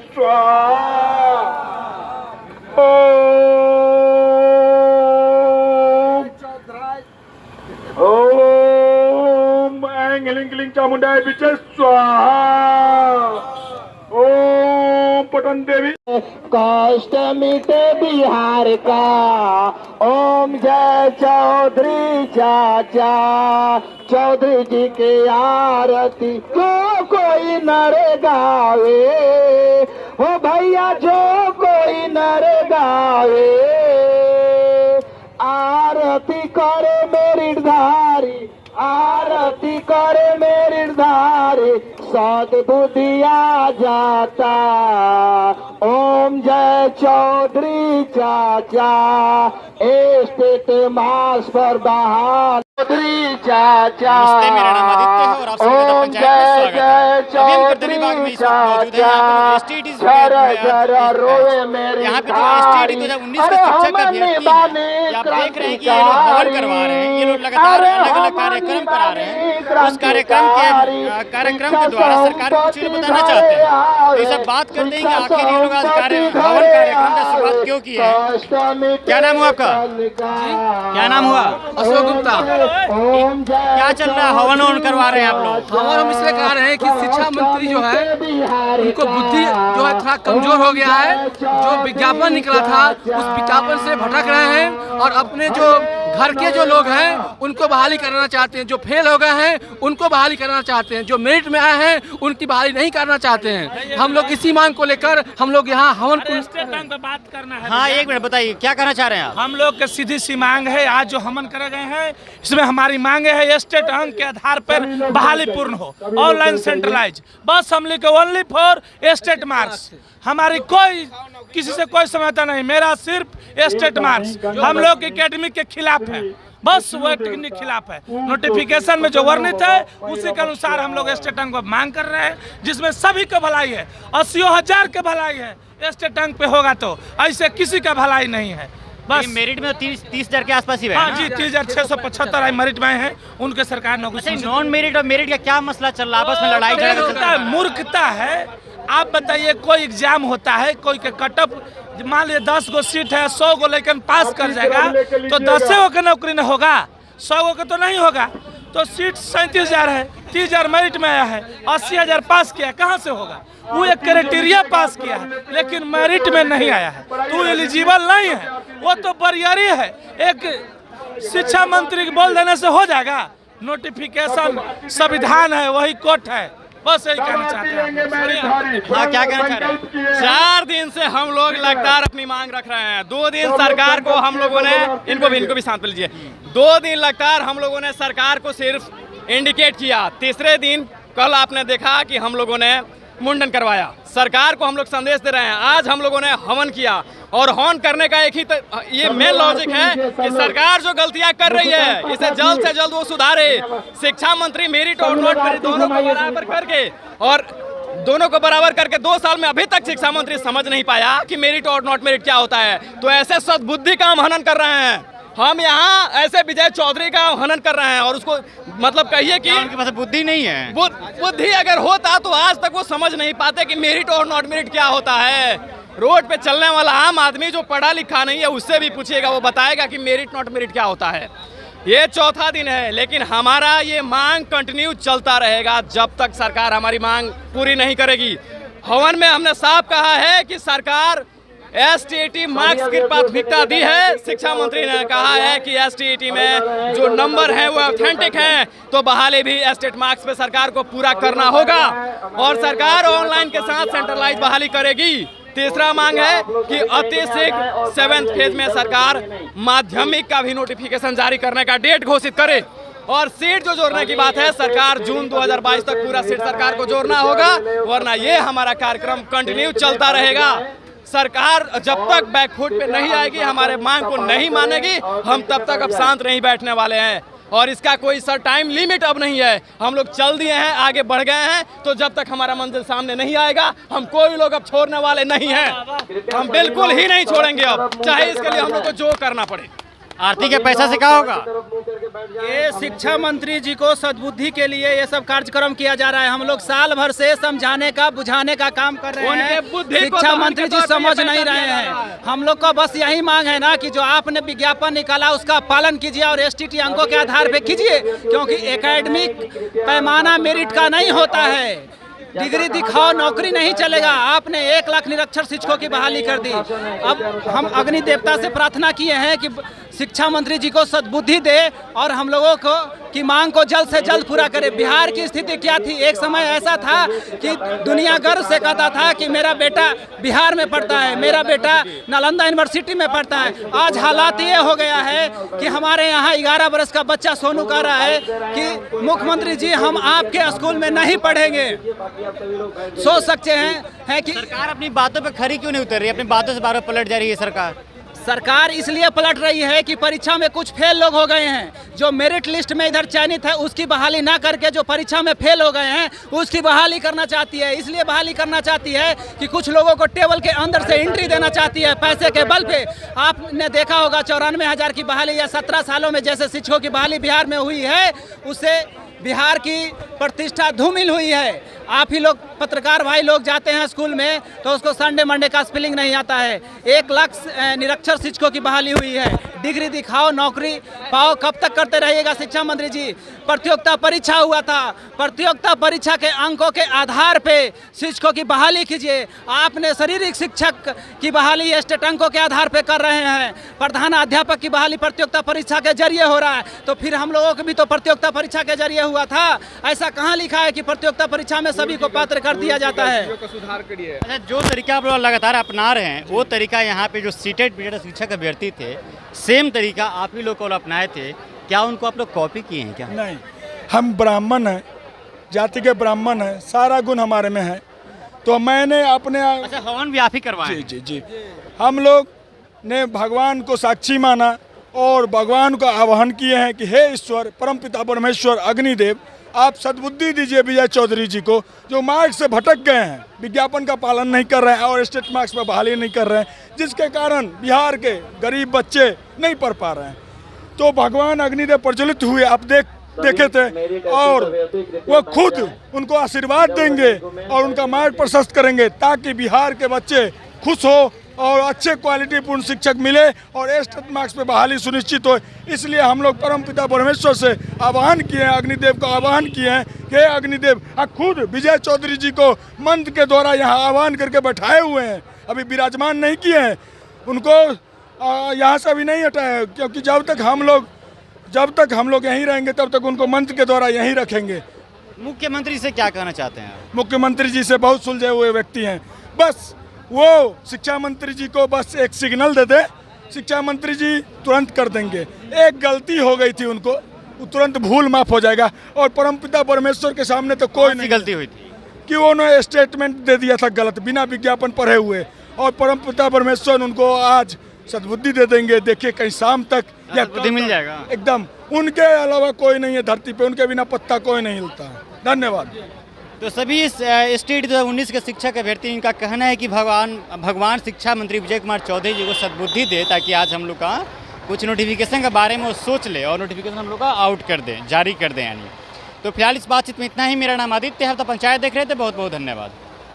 स्वाहा ओम ऐंग क्लीं चामुंडाय विचे स्वाहा ओम पटन देवी कष्ट मिटे बिहार का ओम जय चौधरी चाचा चौधरी जी के आरती जो कोई नर गावे ओ भैया जो कोई नर गावे आरती करे मेरी धारी आरती करे मेरी धारी सद्बुद्धि आ जाता ओम जय चौधरी चाचा स्टेट मास पर बहाल चौधरी चाचा मेरा नाम आदित्य है और आप सभी का पंचायत में स्वागत है। अभी हम कर्तव्य विभाग में इस वक्त मौजूद हैं। यहाँ पे एसटीईटी यहाँ पे जो एसटीईटी 2019 के शिक्षक अभ्यर्थी हैं, आप देख रहे हैं कि ये लोग हवन करवा रहे हैं। ये लोग लगातार अलग अलग कार्यक्रम करा रहे हैं। उस कार्यक्रम के द्वारा सरकार को कुछ बताना चाहते हैं। तो ये सब बात करते हैं कि आखिर ये लोग आज हवन कार्यक्रम का शुरुआत क्यों किया है। क्या नाम हुआ आपका? क्या नाम हुआ? अशोक गुप्ता। क्या चल रहा है? हवन करवा रहे हैं आप लोग? हवन हम इसलिए करा रहे हैं कि शिक्षा मंत्री जो है उनको बुद्धि जो है थोड़ा कमजोर हो गया है। जो विज्ञापन निकला था उस विज्ञापन से भटक रहे हैं और अपने जो घर के जो लोग हैं उनको बहाली कराना चाहते हैं। जो फेल हो गए हैं उनको बहाली कराना चाहते हैं। जो मेरिट में आए हैं उनकी बहाली नहीं करना चाहते हैं। हम लोग इसी मांग को लेकर हम लोग यहाँ हवन पे बात करना है। हाँ, एक मिनट बताइए, क्या कहना चाह रहे हैं आप? हम लोग की सीधी सी मांग है, आज जो हवन करे गए हैं इसमें हमारी मांग है स्टेट अंक के आधार पर बहाली पूर्ण हो, ऑनलाइन सेंट्रलाइज। बस हम लिखे ओनली फॉर स्टेट मार्क्स। हमारी कोई किसी से कोई समझौता नहीं, मेरा सिर्फ स्टेट मार्क्स। हम लोग एकेडमिक के खिलाफ है, बस वो टेक्निक खिलाफ है। नोटिफिकेशन में जो वर्णित है उसी के अनुसार हम लोग स्टेट अंक को मांग कर रहे हैं, जिसमें सभी का भलाई है। 80,000 के भलाई है स्टेट अंक पे होगा, तो ऐसे किसी का भलाई नहीं है। बस मेरिट में 30,000 के आसपास ही है। हाँ जी, 30,675 मेरिट में हैं, उनके सरकार नौकरी। नॉन मेरिट और मेरिट का क्या मसला चल रहा है? आपस में लड़ाई झगड़ा? मूर्खता है। आप बताइए, कोई एग्जाम होता है, कोई के कटअप मान लीजिए 10 गो सीट है, 100 गो लेकिन पास कर जाएगा तो 10 गो का नौकरी न होगा, 100 गो का तो नहीं होगा। तो सीट 37,000 है, 30,000 मेरिट में आया है, 80,000 पास किया, कहाँ से होगा? वो एक क्राइटेरिया पास किया है लेकिन मेरिट में नहीं आया है तो एलिजिबल नहीं है। वो तो बरियारी है। एक शिक्षा मंत्री को बोल देने से हो जाएगा? नोटिफिकेशन संविधान है, वही कोर्ट है। बस यही कहना चाहते हैं। हाँ, क्या कहना चाह रहे हैं? 4 दिन से हम लोग लगातार अपनी मांग रख रहे हैं। 2 दिन सरकार को हम लोगों ने इनको भी शांत लीजिए। 2 दिन लगातार हम लोगों ने सरकार को सिर्फ इंडिकेट किया। तीसरे दिन कल आपने देखा कि हम लोगों ने मुंडन करवाया। सरकार को हम लोग संदेश दे रहे हैं। आज हम लोगों ने हवन किया और हवन करने का एक ही ये मेन लॉजिक है कि सरकार जो गलतियां कर रही है इसे जल्द से जल्द वो सुधारे। शिक्षा मंत्री मेरिट और नॉट मेरिट दोनों को बराबर करके और दोनों को बराबर करके 2 साल में अभी तक शिक्षा मंत्री समझ नहीं पाया कि मेरिट और नॉट मेरिट क्या होता है। तो ऐसे सद्बुद्धि का हम हनन कर रहे हैं। हम यहाँ ऐसे विजय चौधरी का हनन कर रहे हैं और उसको मतलब कहिए कि उनके पास बुद्धि नहीं है। बुद्धि अगर होता तो आज तक वो समझ नहीं पाते कि मेरिट और नॉट मेरिट क्या होता है। रोड पे चलने वाला आम आदमी जो पढ़ा लिखा नहीं है उससे भी पूछिएगा, वो बताएगा कि मेरिट नॉट मेरिट क्या होता है। ये 4था दिन है लेकिन हमारा ये मांग कंटिन्यू चलता रहेगा जब तक सरकार हमारी मांग पूरी नहीं करेगी। हवन में हमने साफ कहा है कि सरकार एसटीईटी मार्क्स की प्राथमिकता दी है। शिक्षा मंत्री ने कहा है कि एसटीईटी में जो नंबर हैं वो ऑथेंटिक हैं, तो बहाली भी स्टेट मार्क्स पे सरकार को पूरा करना होगा और सरकार ऑनलाइन के साथ सेंट्रलाइज बहाली करेगी। तीसरा मांग है कि अति शीघ्र 7th फेज में सरकार माध्यमिक का भी नोटिफिकेशन जारी करने का डेट घोषित करे और सीट जो जोड़ने की बात है सरकार जून 2022 तक पूरा सीट सरकार को जोड़ना होगा, वरना ये हमारा कार्यक्रम कंटिन्यू चलता रहेगा। सरकार जब तक बैकफुट पे नहीं आएगी, हमारे मांग को नहीं मानेगी, हम तब तक अब शांत नहीं बैठने वाले हैं और इसका कोई सर टाइम लिमिट अब नहीं है। हम लोग चल दिए हैं, आगे बढ़ गए हैं, तो जब तक हमारा मंजिल सामने नहीं आएगा हम कोई लोग अब छोड़ने वाले नहीं हैं। हम बिल्कुल ही नहीं छोड़ेंगे अब, चाहे इसके लिए हम लोग को जो करना पड़े। आरती के पैसा से क्या होगा? ये शिक्षा मंत्री जी को सद्बुद्धि के लिए ये सब कार्यक्रम किया जा रहा है। हम लोग साल भर से समझाने का बुझाने का काम कर रहे हैं, शिक्षा मंत्री जी समझ नहीं रहे हैं। हम लोग का बस यही मांग है ना कि जो आपने विज्ञापन निकाला उसका पालन कीजिए और एसटीटी अंकों के आधार पे कीजिए, क्योंकि एकेडमिक पैमाना मेरिट का नहीं होता है। डिग्री दिखाओ नौकरी नहीं चलेगा। आपने 1 लाख निरक्षर शिक्षकों की बहाली कर दी। अब हम अग्नि देवता से प्रार्थना किए हैं कि शिक्षा मंत्री जी को सद्बुद्धि दे और हम लोगों को की मांग को जल्द से जल्द पूरा करे। बिहार की स्थिति क्या थी? एक समय ऐसा था कि दुनिया गर्व से कहता था कि मेरा बेटा बिहार में पढ़ता है, मेरा बेटा नालंदा यूनिवर्सिटी में पढ़ता है। आज हालात ये हो गया है कि हमारे यहाँ 11 बरस का बच्चा सोनू कह रहा है कि मुख्यमंत्री जी हम आपके स्कूल में नहीं पढ़ेंगे। सोच सकते हैं कि सरकार अपनी बातों पे खरी क्यों नहीं उतर रही? अपनी बातों से बार-बार पलट जा रही है सरकार इसलिए पलट रही है कि परीक्षा में कुछ फेल लोग हो गए हैं। जो मेरिट लिस्ट में इधर चयनित है उसकी बहाली ना करके जो परीक्षा में फेल हो गए हैं उसकी बहाली करना चाहती है। इसलिए बहाली करना चाहती है कि कुछ लोगों को टेबल के अंदर से एंट्री देना चाहती है पैसे के बल पे। आपने देखा होगा 94,000 की बहाली या 17 सालों में जैसे शिक्षकों की बहाली बिहार में हुई है, उससे बिहार की प्रतिष्ठा धूमिल हुई है। आप ही लोग पत्रकार भाई लोग जाते हैं स्कूल में तो उसको संडे मंडे का स्पेलिंग नहीं आता है। 1 लाख निरक्षर शिक्षकों की बहाली हुई है। डिग्री दिखाओ नौकरी पाओ, कब तक करते रहिएगा शिक्षा मंत्री जी? प्रतियोगिता परीक्षा हुआ था, प्रतियोगिता परीक्षा के अंकों के आधार पे शिक्षकों की बहाली कीजिए। आपने शारीरिक शिक्षक की बहाली स्टेट अंकों के आधार पे कर रहे हैं। प्रधान अध्यापक की बहाली प्रतियोगिता परीक्षा के जरिए हो रहा है, तो फिर हम लोगों को भी तो प्रतियोगिता परीक्षा के जरिए हुआ था। ऐसा कहाँ लिखा है कि प्रतियोगिता परीक्षा में सभी को पात्र कर दिया जाता है? अच्छा, जो तरीका आप लोग लगातार अपना रहे हैं वो तरीका यहाँ पे जो सीटेड पीटेड शिक्षक अभ्यर्थी थे सेम तरीका आप ही लोग को अपनाए थे, क्या उनको आप लोग कॉपी किए हैं क्या? नहीं, हम ब्राह्मण हैं, जाति के ब्राह्मण हैं, सारा गुण हमारे में है। तो मैंने अपने अच्छा, हवन भी आप ही करवाए? जी जी जी, हम लोग ने भगवान को साक्षी माना और भगवान का आह्वान किए हैं कि हे ईश्वर परमपिता परमेश्वर अग्निदेव, आप सद्बुद्धि दीजिए विजय चौधरी जी को, जो मार्ग से भटक गए हैं, विज्ञापन का पालन नहीं कर रहे हैं और स्टेट मार्क्स पर बहाली नहीं कर रहे हैं, जिसके कारण बिहार के गरीब बच्चे नहीं पढ़ पा रहे हैं। तो भगवान अग्निदेव प्रज्वलित हुए, आप देखे थे, और वो खुद उनको आशीर्वाद देंगे और उनका मार्ग प्रशस्त करेंगे ताकि बिहार के बच्चे खुश हो और अच्छे क्वालिटी पूर्ण शिक्षक मिले और स्टेट मार्क्स पे बहाली सुनिश्चित हो। इसलिए हम लोग परमपिता परमेश्वर से आह्वान किए हैं, अग्निदेव का आह्वान किए हैं कि हे अग्निदेव, खुद विजय चौधरी जी को मंत्र के द्वारा यहाँ आह्वान करके बैठाए हुए हैं, अभी विराजमान नहीं किए हैं, उनको यहाँ से अभी नहीं हटाए, क्योंकि जब तक हम लोग यहीं रहेंगे तब तक उनको मंत्र के द्वारा यहीं रखेंगे। मुख्यमंत्री से क्या कहना चाहते हैं? मुख्यमंत्री जी से बहुत सुलझे हुए व्यक्ति हैं, बस वो शिक्षा मंत्री जी को बस एक सिग्नल दे दे, शिक्षा मंत्री जी तुरंत कर देंगे। एक गलती हो गई थी उनको, वो तुरंत भूल माफ हो जाएगा। और परमपिता परमेश्वर के सामने तो कोई नहीं गलती हुई थी कि उन्होंने स्टेटमेंट दे दिया था गलत बिना विज्ञापन पढ़े हुए, और परमपिता परमेश्वर उनको आज सद्बुद्धि दे देंगे। देखिए कहीं शाम तक या सद्बुद्धि मिल जाएगा एकदम। उनके अलावा कोई नहीं है धरती पे, उनके बिना पत्ता कोई नहीं हिलता है। धन्यवाद। तो सभी स्टेट 2019 के शिक्षक अभ्यर्थी, इनका कहना है कि भगवान शिक्षा मंत्री विजय कुमार चौधरी जी को सद्बुद्धि दे ताकि आज हम लोग का कुछ नोटिफिकेशन के बारे में वो सोच ले और नोटिफिकेशन हम लोग का आउट कर दें, जारी कर दें यानी। तो फिलहाल इस बातचीत में इतना ही। मेरा नाम आदित्य है, तो पंचायत देख रहे थे। बहुत बहुत धन्यवाद।